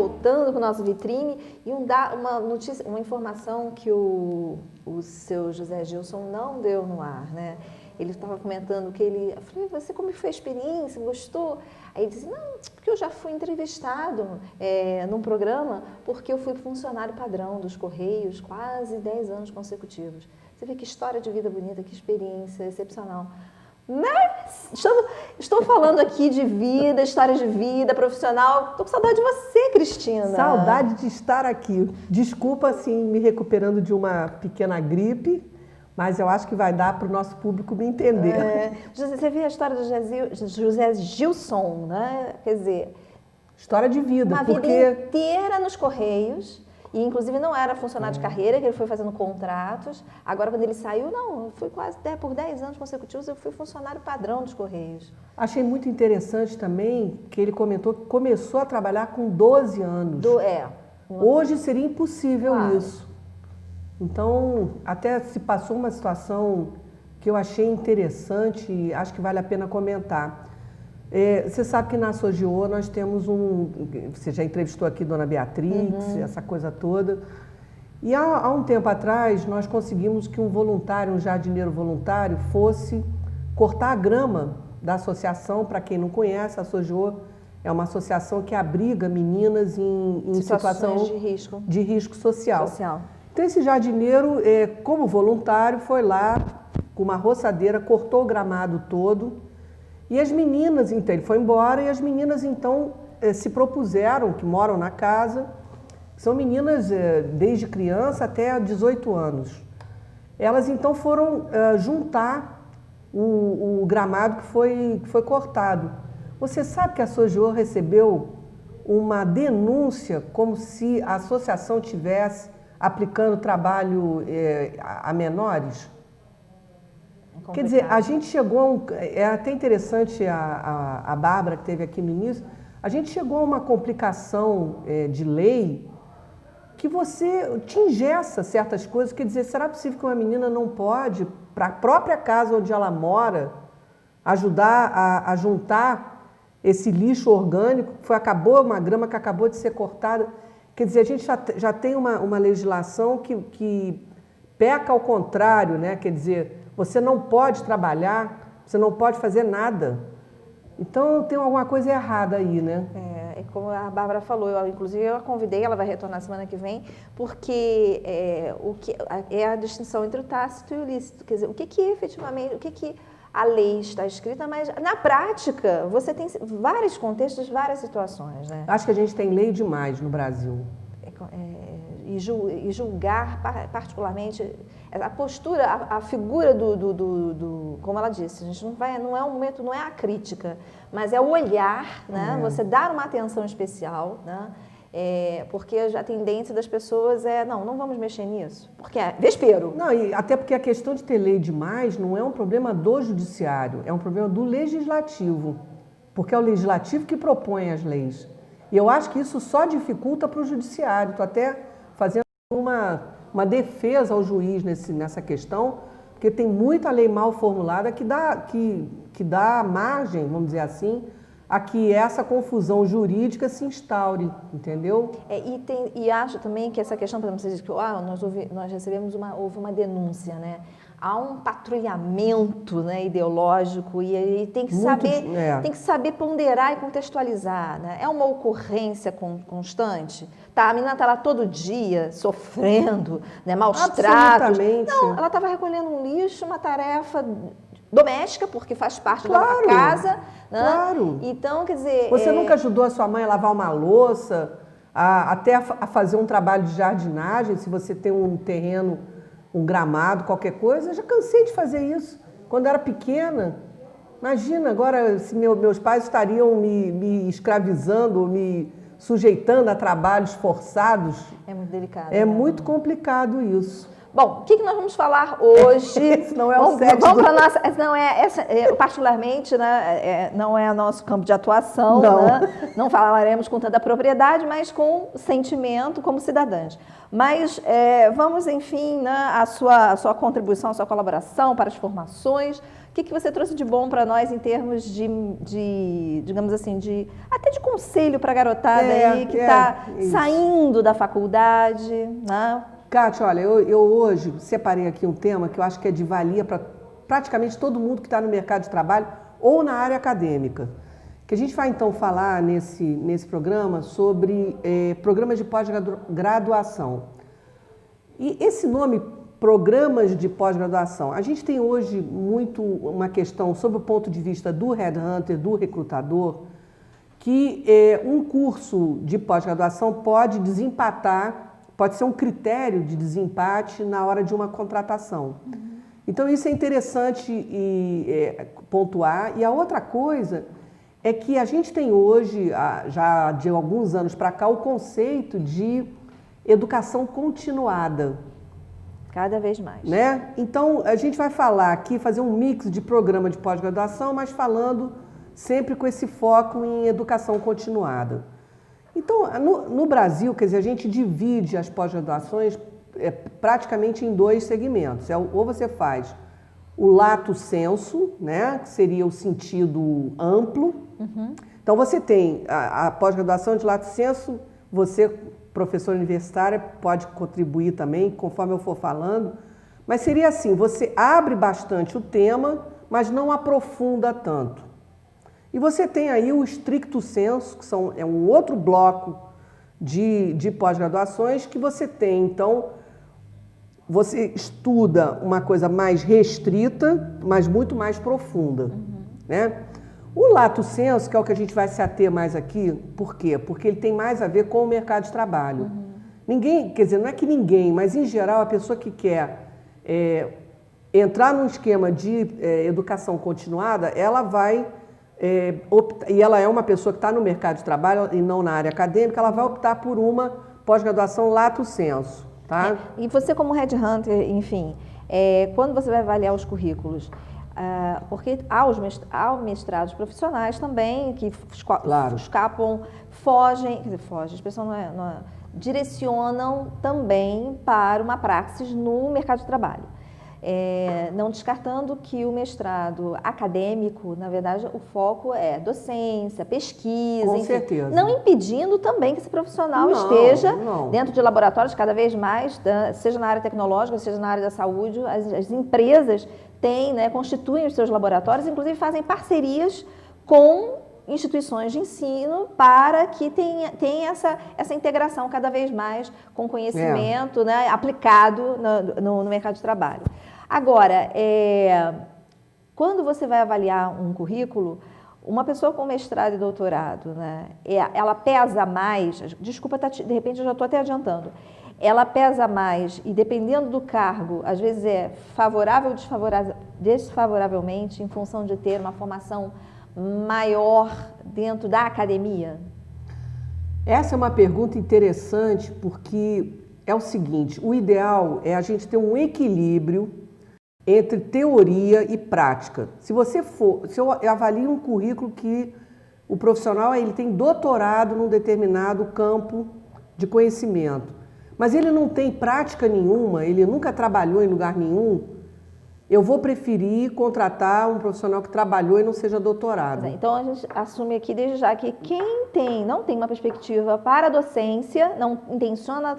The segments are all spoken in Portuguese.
voltando para o nosso vitrine e uma notícia, uma informação que o seu José Gilson não deu no ar, né? Ele estava comentando que eu falei, você como foi a experiência, gostou? Aí ele disse, não, porque eu já fui entrevistado num programa, porque eu fui funcionário padrão dos Correios quase 10 anos consecutivos. Você vê que história de vida bonita, que experiência excepcional. Mas estou falando aqui de vida, história de vida, profissional. Estou com saudade de você, Cristina. Saudade de estar aqui. Desculpa, assim, me recuperando de uma pequena gripe, mas eu acho que vai dar para o nosso público me entender. Você vê a história do José Gilson, né? Quer dizer... História de vida, uma vida inteira nos Correios. E, inclusive, não era funcionário de carreira, que ele foi fazendo contratos. Agora, quando ele saiu, não, eu fui por 10 anos consecutivos, eu fui funcionário padrão dos Correios. Achei muito interessante também que ele comentou que começou a trabalhar com 12 anos. Hoje seria impossível isso. Então, até se passou uma situação que eu achei interessante e acho que vale a pena comentar. Você sabe que na Sogeo nós temos você já entrevistou aqui Dona Beatrix, essa coisa toda. E há um tempo atrás nós conseguimos que um voluntário, um jardineiro voluntário, fosse cortar a grama da associação. Para quem não conhece, a Sogeo é uma associação que abriga meninas em situação de risco social. Então esse jardineiro, como voluntário, foi lá com uma roçadeira, cortou o gramado todo. E as meninas, então, ele foi embora e as meninas, então, se propuseram, que moram na casa, são meninas desde criança até 18 anos. Elas, então, foram juntar o gramado que foi cortado. Você sabe que a Sogeo recebeu uma denúncia como se a associação tivesse aplicando trabalho a menores? Quer dizer, a gente chegou é até interessante a Bárbara, que esteve aqui no início, a gente chegou a uma complicação de lei que você te engessa certas coisas. Quer dizer, será possível que uma menina não pode, para a própria casa onde ela mora, ajudar a juntar esse lixo orgânico, uma grama que acabou de ser cortada? Quer dizer, a gente já tem uma legislação que peca ao contrário, né? Quer dizer, você não pode trabalhar, você não pode fazer nada. Então, tem alguma coisa errada aí, né? Como a Bárbara falou, inclusive eu a convidei, ela vai retornar semana que vem, porque é a distinção entre o tácito e o lícito. Quer dizer, o que efetivamente, a lei está escrita, mas na prática você tem vários contextos, várias situações, né? Acho que a gente tem lei demais no Brasil. E julgar particularmente a postura, a figura como ela disse, a gente não é um momento, não é a crítica, mas é o olhar, né? Você dar uma atenção especial, né? Porque a tendência das pessoas não vamos mexer nisso, porque é vespeiro. Não, e até porque a questão de ter lei demais não é um problema do judiciário, é um problema do legislativo, porque é o legislativo que propõe as leis. E eu acho que isso só dificulta para o judiciário. Estou até fazendo uma defesa ao juiz nessa questão, porque tem muita lei mal formulada que dá margem, vamos dizer assim, a que essa confusão jurídica se instaure, entendeu? E acho também que essa questão, por exemplo, você diz que nós recebemos houve uma denúncia, né? Há um patrulhamento, né, ideológico e tem que saber ponderar e contextualizar, né? É uma ocorrência constante. A menina está lá todo dia sofrendo, né, maus tratos. Não, ela estava recolhendo um lixo, uma tarefa doméstica, porque faz parte da casa. Né? Claro. Então, quer dizer... Você nunca ajudou a sua mãe a lavar uma louça, até a fazer um trabalho de jardinagem, se você tem um terreno, um gramado, qualquer coisa? Eu já cansei de fazer isso. Quando eu era pequena, imagina agora se meus pais estariam me escravizando, me sujeitando a trabalhos forçados. É muito delicado. É muito complicado isso. Bom, o que nós vamos falar hoje? Esse não é o sexo. Vamos para nossa, particularmente, né, não é nosso campo de atuação. Não. Né? Não falaremos com tanta propriedade, mas com sentimento como cidadãs. Mas vamos, enfim, né, a sua contribuição, a sua colaboração para as formações O que você trouxe de bom para nós em termos de, digamos assim, até de conselho para a garotada aí que está saindo da faculdade, né? Kátia, olha, eu hoje separei aqui um tema que eu acho que é de valia para praticamente todo mundo que está no mercado de trabalho ou na área acadêmica. Que a gente vai então falar nesse programa sobre programas de pós-graduação. E esse nome, programas de pós-graduação, a gente tem hoje muito uma questão sobre o ponto de vista do headhunter, do recrutador, que um curso de pós-graduação pode desempatar, pode ser um critério de desempate na hora de uma contratação. Então isso é interessante pontuar. E a outra coisa é que a gente tem hoje, já de alguns anos para cá, o conceito de educação continuada. Cada vez mais. Né? Então, a gente vai falar aqui, fazer um mix de programa de pós-graduação, mas falando sempre com esse foco em educação continuada. Então, no Brasil, quer dizer, a gente divide as pós-graduações praticamente em dois segmentos. Ou você faz o lato sensu, né, que seria o sentido amplo. Então, você tem a pós-graduação de lato sensu, você, professor universitário, pode contribuir também, conforme eu for falando, mas seria assim, você abre bastante o tema, mas não aprofunda tanto. E você tem aí o stricto sensu, que é um outro bloco de pós-graduações, que você tem, então, você estuda uma coisa mais restrita, mas muito mais profunda, né? O lato sensu, que é o que a gente vai se ater mais aqui, por quê? Porque ele tem mais a ver com o mercado de trabalho. Ninguém, quer dizer, não é que ninguém, mas em geral a pessoa que quer entrar num esquema de educação continuada, ela vai e ela é uma pessoa que está no mercado de trabalho e não na área acadêmica, ela vai optar por uma pós-graduação lato sensu. Tá? E você como headhunter, enfim, quando você vai avaliar os currículos, porque há mestrados profissionais também que escapam, fogem, a expressão não é, direcionam também para uma praxis no mercado de trabalho. Não descartando que o mestrado acadêmico, na verdade, o foco é docência, pesquisa, com enfim, certeza. Não impedindo também que esse profissional esteja dentro de laboratórios cada vez mais, seja na área tecnológica, seja na área da saúde, as empresas têm, né, constituem os seus laboratórios, inclusive fazem parcerias com instituições de ensino para que tenha essa integração cada vez mais com conhecimento, né, aplicado no mercado de trabalho. Agora, quando você vai avaliar um currículo, uma pessoa com mestrado e doutorado, né, ela pesa mais, desculpa, de repente eu já estou até adiantando, ela pesa mais e dependendo do cargo, às vezes é favorável ou desfavoravelmente em função de ter uma formação maior dentro da academia? Essa é uma pergunta interessante porque é o seguinte, o ideal é a gente ter um equilíbrio entre teoria e prática. Se eu avalio um currículo que o profissional ele tem doutorado num determinado campo de conhecimento, mas ele não tem prática nenhuma, ele nunca trabalhou em lugar nenhum, eu vou preferir contratar um profissional que trabalhou e não seja doutorado. Então, a gente assume aqui desde já que quem não tem uma perspectiva para a docência, não intenciona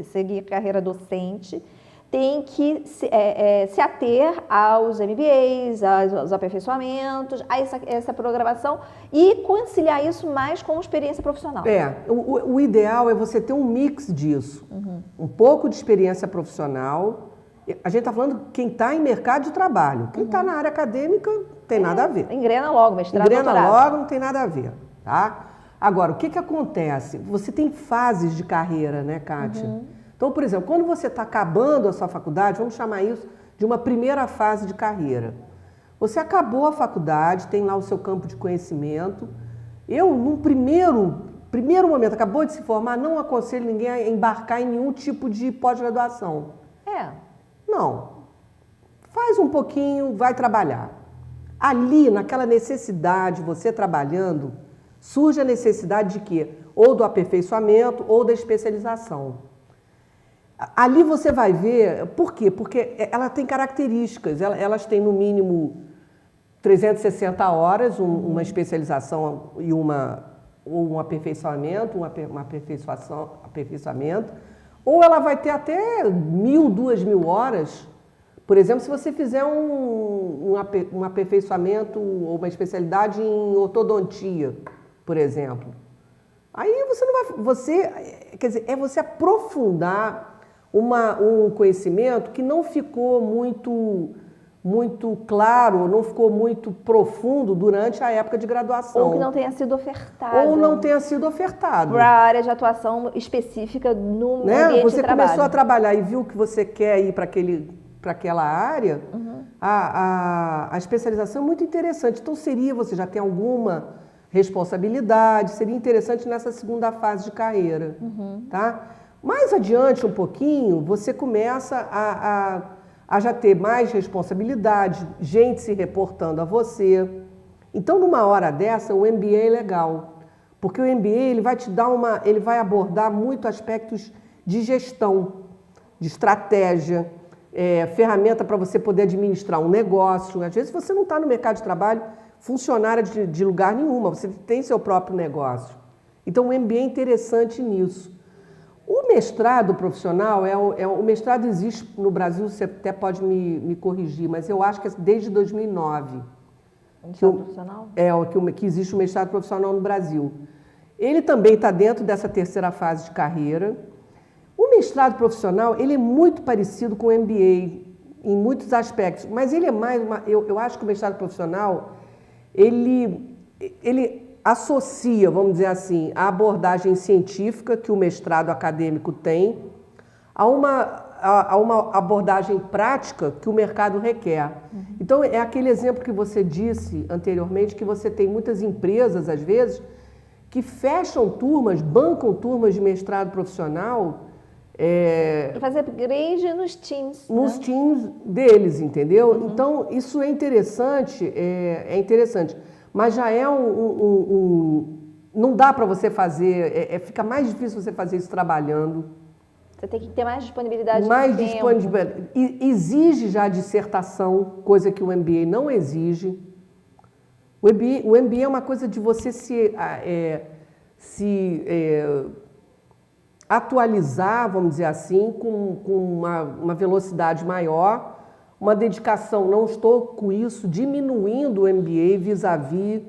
seguir carreira docente, tem que se ater aos MBAs, aos aperfeiçoamentos, a essa programação e conciliar isso mais com experiência profissional. O ideal é você ter um mix disso. Um pouco de experiência profissional. A gente está falando quem está em mercado de trabalho. Quem está na área acadêmica não tem nada a ver. Engrena logo, mestrado, doutorado. Engrena logo, não tem nada a ver. Tá? Agora, o que acontece? Você tem fases de carreira, né, Kátia? Então, por exemplo, quando você está acabando a sua faculdade, vamos chamar isso de uma primeira fase de carreira. Você acabou a faculdade, tem lá o seu campo de conhecimento. Eu, num primeiro momento, acabou de se formar, não aconselho ninguém a embarcar em nenhum tipo de pós-graduação. Não. Faz um pouquinho, vai trabalhar. Ali, naquela necessidade, você trabalhando, surge a necessidade de quê? Ou do aperfeiçoamento ou da especialização. Ali você vai ver, por quê? Porque ela tem características, elas têm no mínimo 360 horas, uma especialização e um aperfeiçoamento, aperfeiçoamento, ou ela vai ter até 1.000, 2.000 horas. Por exemplo, se você fizer um aperfeiçoamento ou uma especialidade em ortodontia, por exemplo, aí você não vai... quer dizer, é você aprofundar um conhecimento que não ficou muito claro, não ficou muito profundo durante a época de graduação. Ou que não tenha sido ofertado. Ou não tenha sido ofertado. Para a área de atuação específica no ambiente você de trabalho. Começou a trabalhar e viu que você quer ir para aquela área, a especialização é muito interessante. Então, você já tem alguma responsabilidade, seria interessante nessa segunda fase de carreira. Tá? Mais adiante um pouquinho, você começa a já ter mais responsabilidade, gente se reportando a você. Então, numa hora dessa, o MBA é legal, porque o MBA ele vai te dar ele vai abordar muito aspectos de gestão, de estratégia, ferramenta para você poder administrar um negócio. Às vezes você não está no mercado de trabalho funcionária de lugar nenhuma, você tem seu próprio negócio. Então, o MBA é interessante nisso. O mestrado profissional, o mestrado existe no Brasil, você até pode me corrigir, mas eu acho que é desde 2009. O mestrado profissional? Que existe o mestrado profissional no Brasil. Ele também está dentro dessa terceira fase de carreira. O mestrado profissional, ele é muito parecido com o MBA em muitos aspectos, mas ele é mais eu acho que o mestrado profissional, ele associa, vamos dizer assim, a abordagem científica que o mestrado acadêmico tem a uma abordagem prática que o mercado requer. Então, é aquele exemplo que você disse anteriormente, que você tem muitas empresas, às vezes, que fecham turmas, bancam turmas de mestrado profissional... para fazer upgrade nos teams. Nos teams deles, entendeu? Então, isso é interessante, mas já é não dá para você fazer, fica mais difícil você fazer isso trabalhando. Você tem que ter mais disponibilidade mais de tempo. Disponibilidade. Exige já dissertação, coisa que o MBA não exige. O MBA é uma coisa de você se atualizar, vamos dizer assim, com uma velocidade maior, uma dedicação. Não estou com isso diminuindo o MBA vis-à-vis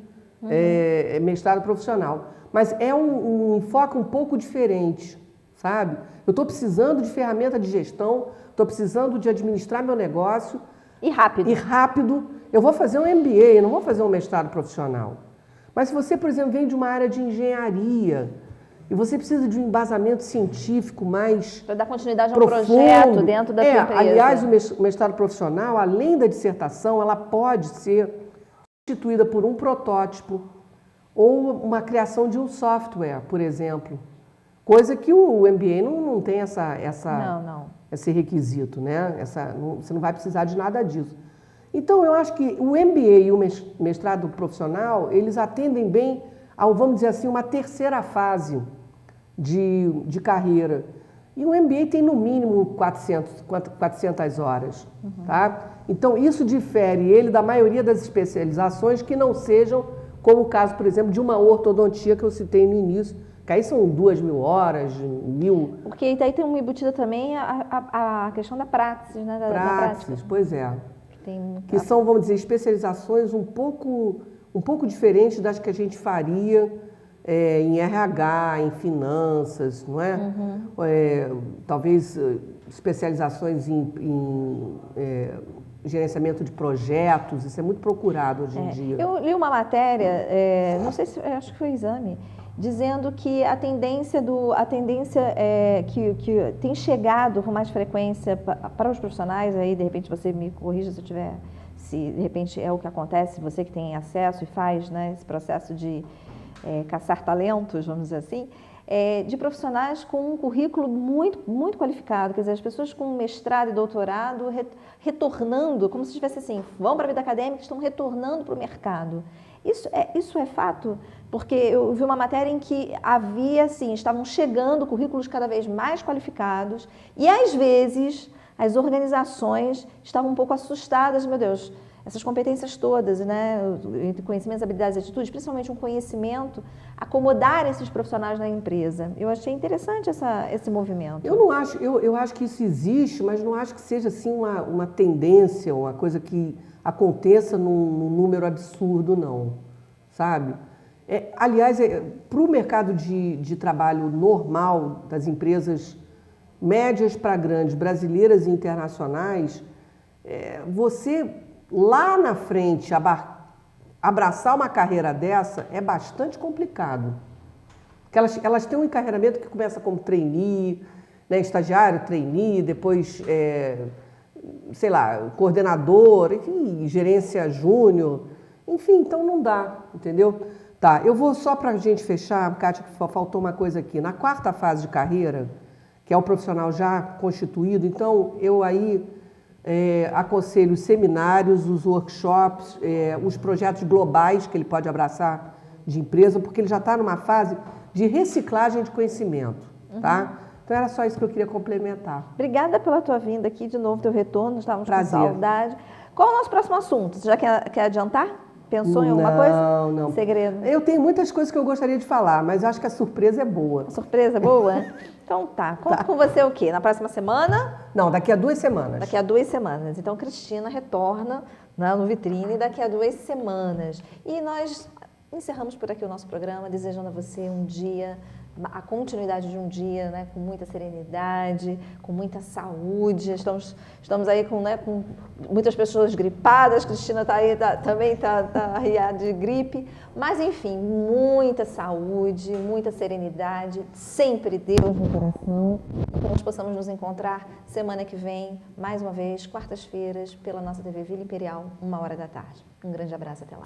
mestrado profissional, mas é um enfoque um pouco diferente, sabe? Eu estou precisando de ferramenta de gestão, estou precisando de administrar meu negócio. E rápido. Eu vou fazer um MBA, eu não vou fazer um mestrado profissional. Mas se você, por exemplo, vem de uma área de engenharia, e você precisa de um embasamento científico mais para dar continuidade a um profundo. Projeto dentro da sua empresa. Aliás, o mestrado profissional, além da dissertação, ela pode ser substituída por um protótipo ou uma criação de um software, por exemplo. Coisa que o MBA não tem esse requisito, né? Você não vai precisar de nada disso. Então, eu acho que o MBA e o mestrado profissional, eles atendem bem ao, vamos dizer assim, uma terceira fase de carreira. E o MBA tem no mínimo 400 horas. Tá? Então, isso difere ele da maioria das especializações que não sejam, como o caso, por exemplo, de uma ortodontia que eu citei no início, que aí são 2.000 horas, 1.000... Porque daí tem uma embutida também a questão da praxis, né? Da prática. Pois é. Que são, vamos dizer, especializações um pouco diferentes das que a gente faria em RH, em finanças, não é? Talvez especializações em gerenciamento de projetos, isso é muito procurado hoje em dia. Eu li uma matéria, não sei se, acho que foi Exame, dizendo que a tendência que tem chegado com mais frequência para os profissionais, aí de repente você me corrija se de repente é o que acontece, você que tem acesso e faz, né, esse processo de caçar talentos, vamos dizer assim, de profissionais com um currículo muito, muito qualificado, quer dizer, as pessoas com mestrado e doutorado retornando, como se estivesse assim, vão para a vida acadêmica e estão retornando para o mercado. Isso é fato? Porque eu vi uma matéria em que havia, assim, estavam chegando currículos cada vez mais qualificados e, às vezes, as organizações estavam um pouco assustadas, meu Deus, essas competências todas, né, entre conhecimentos, habilidades e atitudes, principalmente um conhecimento, acomodar esses profissionais na empresa. Eu achei interessante esse movimento. Eu acho que isso existe, mas não acho que seja assim uma tendência, uma coisa que aconteça num número absurdo, não, sabe? Aliás, para o mercado de trabalho normal das empresas médias para grandes, brasileiras e internacionais, você lá na frente abraçar uma carreira dessa é bastante complicado. Porque elas têm um encarreiramento que começa como trainee, né, estagiário, trainee, depois, sei lá, coordenador, enfim, gerência júnior, enfim, então não dá, entendeu? Tá, eu vou só para a gente fechar, Kátia, que faltou uma coisa aqui. Na quarta fase de carreira, que é o profissional já constituído, então eu aí aconselho os seminários, os workshops, os projetos globais que ele pode abraçar de empresa, porque ele já está numa fase de reciclagem de conhecimento, tá? Então era só isso que eu queria complementar. Obrigada pela tua vinda aqui, de novo, teu retorno, estávamos com saudade. Qual é o nosso próximo assunto? Você já quer adiantar? Pensou em alguma coisa? Não. Segredo? Eu tenho muitas coisas que eu gostaria de falar, mas acho que a surpresa é boa. A surpresa é boa? Então tá. Conto com você o quê? Na próxima semana? Não, daqui a 2 semanas. Daqui a 2 semanas. Então, Cristina retorna no Vitrine daqui a 2 semanas. E nós encerramos por aqui o nosso programa, desejando a você um dia, a continuidade de um dia, né, com muita serenidade, com muita saúde. Estamos aí com muitas pessoas gripadas, Cristina também está arriada de gripe, mas enfim, muita saúde, muita serenidade, sempre Deus no coração, que nós possamos nos encontrar semana que vem, mais uma vez, quartas-feiras, pela nossa TV Vila Imperial, 13h. Um grande abraço, até lá.